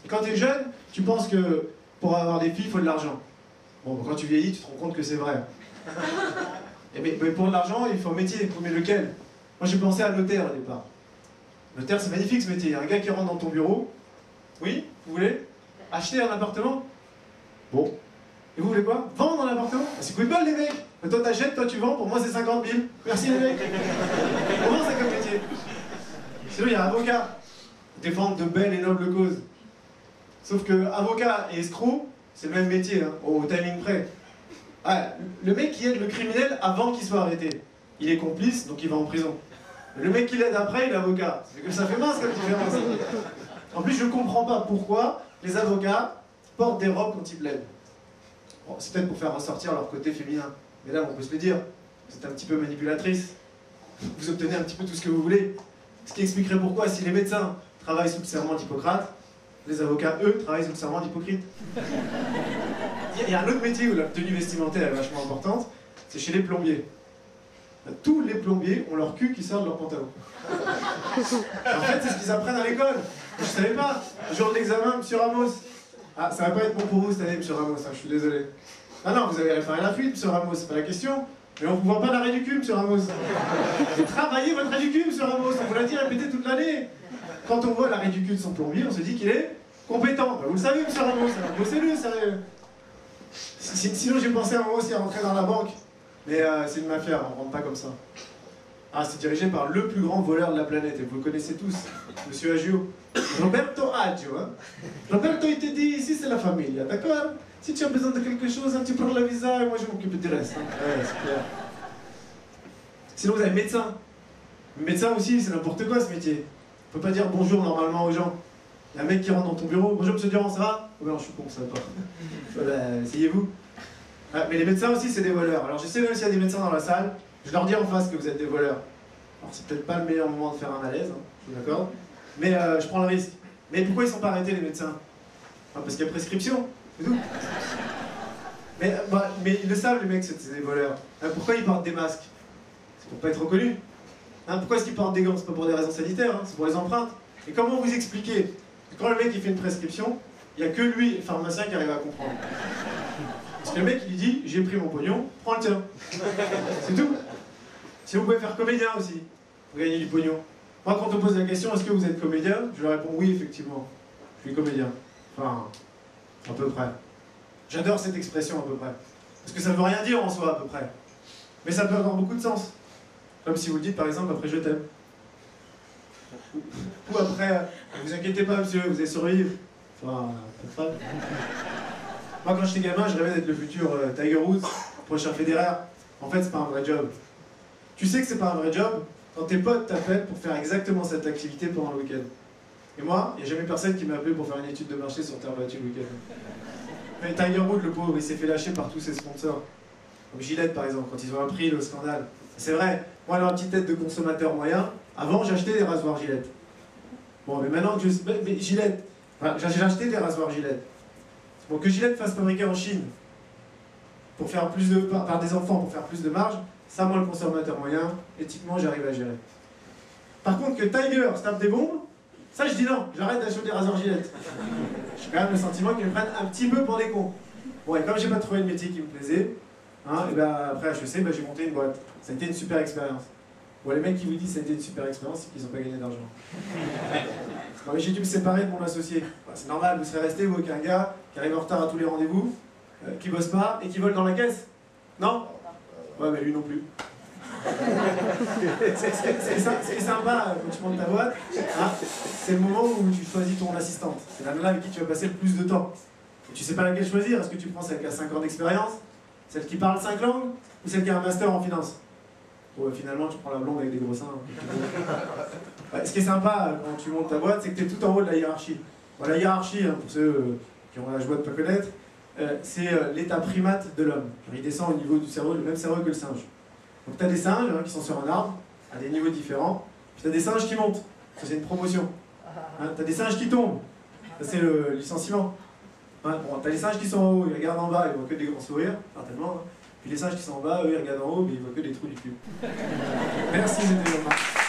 Quand tu es jeune, tu penses que pour avoir des filles, il faut de l'argent. Bon, quand tu vieillis, tu te rends compte que c'est vrai. Mais pour de l'argent, il faut un métier. Mais lequel? Moi, j'ai pensé à notaire au départ. Notaire, c'est magnifique ce métier. Il y a un gars qui rentre dans ton bureau. Oui, vous voulez acheter un appartement? Bon. Et vous voulez quoi? Vendre un appartement? C'est coup de bol, les mecs. Mais toi, t'achètes, toi, tu vends. Pour moi, c'est 50 000. Merci, les mecs. Comment c'est comme métier? Sinon, il y a avocat. Défendre de belles et nobles causes. Sauf que avocat et escroc, c'est le même métier, hein, au timing près. Ah, le mec qui aide le criminel avant qu'il soit arrêté, il est complice, donc il va en prison. Le mec qui l'aide après, il est avocat. C'est que ça fait mince comme différence. En plus, je ne comprends pas pourquoi les avocats portent des robes quand ils plaident. Bon, c'est peut-être pour faire ressortir leur côté féminin. Mais là, on peut se le dire, vous êtes un petit peu manipulatrice. Vous obtenez un petit peu tout ce que vous voulez. Ce qui expliquerait pourquoi, si les médecins travaillent sous le serment d'Hippocrate, les avocats, eux, travaillent sous le serment d'Hypocrite. Il y a un autre métier où la tenue vestimentaire est vachement importante, c'est chez les plombiers. Tous les plombiers ont leur cul qui sort de leur pantalon. En fait, c'est ce qu'ils apprennent à l'école. Je ne savais pas. Le jour de l'examen, monsieur Ramos. Ah, ça va pas être bon pour vous cette année, monsieur Ramos, hein, je suis désolé. Ah non, vous avez réparé la fuite, monsieur Ramos, c'est pas la question. Mais on ne vous voit pas l'arrêt du cul, monsieur Ramos. Vous travaillez votre arrêt du cul, monsieur Ramos, on vous l'a dit répété toute l'année. Quand on voit l'arrêt du cul de son plombier, on se dit qu'il est compétent. Ben, vous le savez, monsieur Ramos, bossez-le, sérieux. Sinon, j'ai pensé à un moment aussi à rentrer dans la banque. Mais c'est une mafia, on ne rentre pas comme ça. Ah, c'est dirigé par le plus grand voleur de la planète, et vous le connaissez tous, monsieur Agio. Roberto Agio, hein. Roberto, il te dit, ici c'est la famille, d'accord? Si tu as besoin de quelque chose, hein, tu prends le visa et moi je m'occupe du reste. Hein. Ouais, c'est clair. Sinon, vous avez médecin. Médecin aussi, c'est n'importe quoi ce métier. On ne peut pas dire bonjour normalement aux gens. Il y a un mec qui rentre dans ton bureau, bonjour monsieur Durand, ça va? Oh, non, je suis con, ça va pas. Voilà, essayez-vous. Ah, mais les médecins aussi, c'est des voleurs. Alors je sais même s'il y a des médecins dans la salle, je leur dis en face que vous êtes des voleurs. Alors c'est peut-être pas le meilleur moment de faire un malaise, hein, je suis d'accord. Mais je prends le risque. Mais pourquoi ils ne sont pas arrêtés les médecins? Parce qu'il y a prescription, c'est tout. Mais ils le savent les mecs, c'est des voleurs. Pourquoi ils portent des masques? C'est pour pas être reconnus. Pourquoi est-ce qu'ils portent des gants? C'est pas pour des raisons sanitaires, hein, c'est pour les empreintes. Et comment vous expliquez que quand le mec il fait une prescription, il n'y a que lui, le pharmacien, qui arrive à comprendre? Parce que le mec il lui dit, j'ai pris mon pognon, prends le tien. C'est tout. Si vous pouvez faire comédien aussi, pour gagner du pognon. Moi quand on pose la question, est-ce que vous êtes comédien? Je leur réponds oui, effectivement. Je suis comédien. Enfin, à peu près. J'adore cette expression à peu près. Parce que ça ne veut rien dire en soi à peu près. Mais ça peut avoir beaucoup de sens. Comme si vous le dites par exemple après je t'aime. Ou après, ne vous inquiétez pas monsieur, vous allez survivre. Enfin, à peu près. Moi quand j'étais gamin, je rêvais d'être le futur Tiger Woods, prochain Federer. En fait c'est pas un vrai job. Tu sais que c'est pas un vrai job quand tes potes t'appellent pour faire exactement cette activité pendant le week-end. Et moi, il n'y a jamais personne qui m'a appelé pour faire une étude de marché sur terre battue le week-end. Mais Tiger Woods, le pauvre, il s'est fait lâcher par tous ses sponsors. Comme Gillette par exemple, quand ils ont appris le scandale. C'est vrai, moi dans la petite tête de consommateur moyen, avant j'achetais des rasoirs Gillette. Bon, mais maintenant que je... Mais Gillette, enfin, j'ai acheté des rasoirs Gillette. Bon, que Gillette fasse fabriquer en Chine, pour faire plus de... par des enfants, pour faire plus de marge, ça moi le consommateur moyen, éthiquement j'arrive à gérer. Par contre que Tiger se tape des bombes, ça je dis non, j'arrête d'acheter des rasoirs Gillette. J'ai quand même le sentiment qu'ils me prennent un petit peu pour des cons. Bon, et comme j'ai pas trouvé le métier qui me plaisait, hein, et ben après HEC, j'ai monté une boîte. Ça a été une super expérience. Bon, les mecs qui vous disent que ça a été une super expérience, c'est qu'ils n'ont pas gagné d'argent. Non, mais j'ai dû me séparer de mon associé. Bah, c'est normal, vous serez resté vous avec un gars qui arrive en retard à tous les rendez-vous, qui bosse pas et qui vole dans la caisse. Non? Ouais, mais lui non plus. C'est sympa quand tu montes ta boîte, hein, c'est le moment où tu choisis ton assistante. C'est la nana avec qui tu vas passer le plus de temps. Et tu sais pas laquelle choisir. Est-ce que tu prends celle qui a 5 ans d'expérience, celle qui parle 5 langues, ou celle qui a un master en finance? Bon, finalement, tu prends la blonde avec des gros seins. Ouais, ce qui est sympa quand tu montes ta boîte, c'est que tu es tout en haut de la hiérarchie. Bon, la hiérarchie, hein, pour ceux qui ont la joie de ne pas connaître, c'est l'état primate de l'homme. Il descend au niveau du cerveau, le même cerveau que le singe. Donc tu as des singes hein, qui sont sur un arbre, à des niveaux différents, puis tu as des singes qui montent, ça c'est une promotion. Hein, tu as des singes qui tombent, ça c'est le licenciement. Hein, bon, tu as les singes qui sont en haut, ils regardent en bas, ils voient que des grands sourires, certainement. Hein. Puis les singes qui sont en bas, eux ils regardent en haut, mais ils voient que des trous du cul. Merci, c'était Jean-Marc.